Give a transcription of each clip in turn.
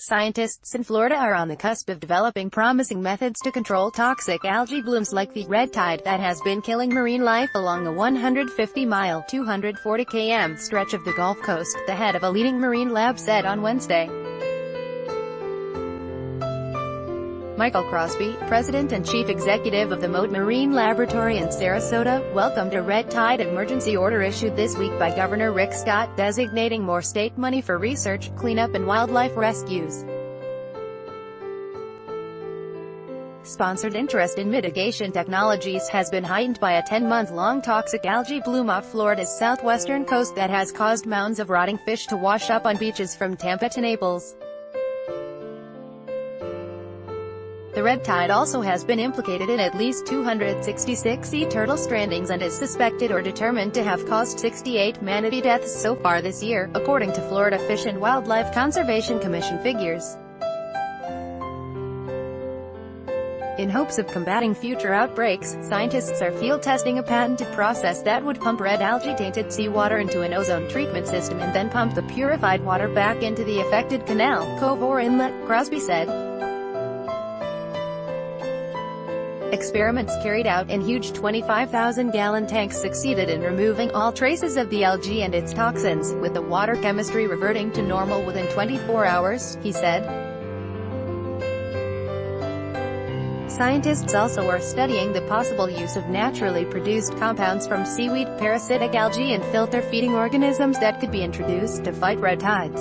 Scientists in Florida are on the cusp of developing promising methods to control toxic algae blooms like the red tide that has been killing marine life along a 150-mile (240 km) stretch of the Gulf Coast, the head of a leading marine lab said on Wednesday. Michael Crosby, president and chief executive of the Mote Marine Laboratory in Sarasota, welcomed a red tide emergency order issued this week by Governor Rick Scott, designating more state money for research, cleanup and wildlife rescues. Sponsored interest in mitigation technologies has been heightened by a 10-month-long toxic algae bloom off Florida's southwestern coast that has caused mounds of rotting fish to wash up on beaches from Tampa to Naples. The red tide also has been implicated in at least 266 sea turtle strandings and is suspected or determined to have caused 68 manatee deaths so far this year, according to Florida Fish and Wildlife Conservation Commission figures. In hopes of combating future outbreaks, scientists are field testing a patented process that would pump red algae-tainted seawater into an ozone treatment system and then pump the purified water back into the affected canal, cove or inlet, Crosby said. Experiments carried out in huge 25,000-gallon tanks succeeded in removing all traces of the algae and its toxins, with the water chemistry reverting to normal within 24 hours, he said. Scientists also are studying the possible use of naturally produced compounds from seaweed, parasitic algae and filter-feeding organisms that could be introduced to fight red tides.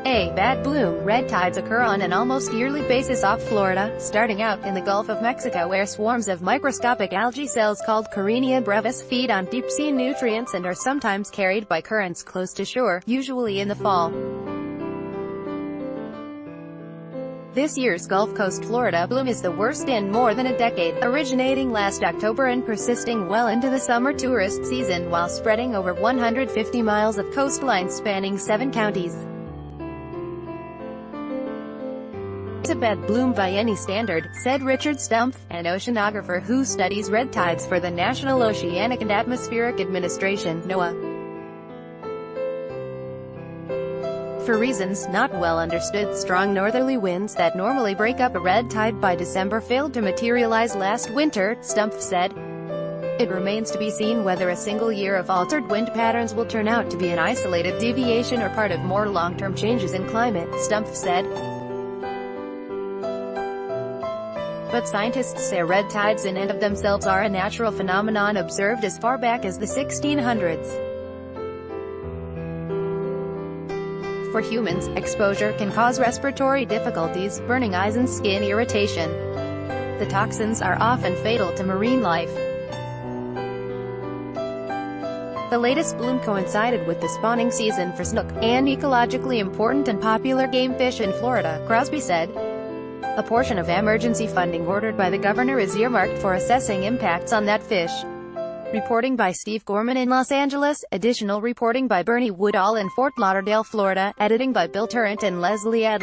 A bad bloom. Red tides occur on an almost yearly basis off Florida, starting out in the Gulf of Mexico where swarms of microscopic algae cells called Karenia brevis feed on deep-sea nutrients and are sometimes carried by currents close to shore, usually in the fall. This year's Gulf Coast Florida bloom is the worst in more than a decade, originating last October and persisting well into the summer tourist season while spreading over 150 miles of coastline spanning 7 counties. It's a bad bloom by any standard, said Richard Stumpf, an oceanographer who studies red tides for the National Oceanic and Atmospheric Administration, NOAA. For reasons not well understood, strong northerly winds that normally break up a red tide by December failed to materialize last winter, Stumpf said. It remains to be seen whether a single year of altered wind patterns will turn out to be an isolated deviation or part of more long-term changes in climate, Stumpf said. But scientists say red tides in and of themselves are a natural phenomenon observed as far back as the 1600s. For humans, exposure can cause respiratory difficulties, burning eyes and skin irritation. The toxins are often fatal to marine life. The latest bloom coincided with the spawning season for snook, an ecologically important and popular game fish in Florida, Crosby said. A portion of emergency funding ordered by the governor is earmarked for assessing impacts on that fish. Reporting by Steve Gorman in Los Angeles, additional reporting by Bernie Woodall in Fort Lauderdale, Florida, editing by Bill Turrent and Leslie Adler.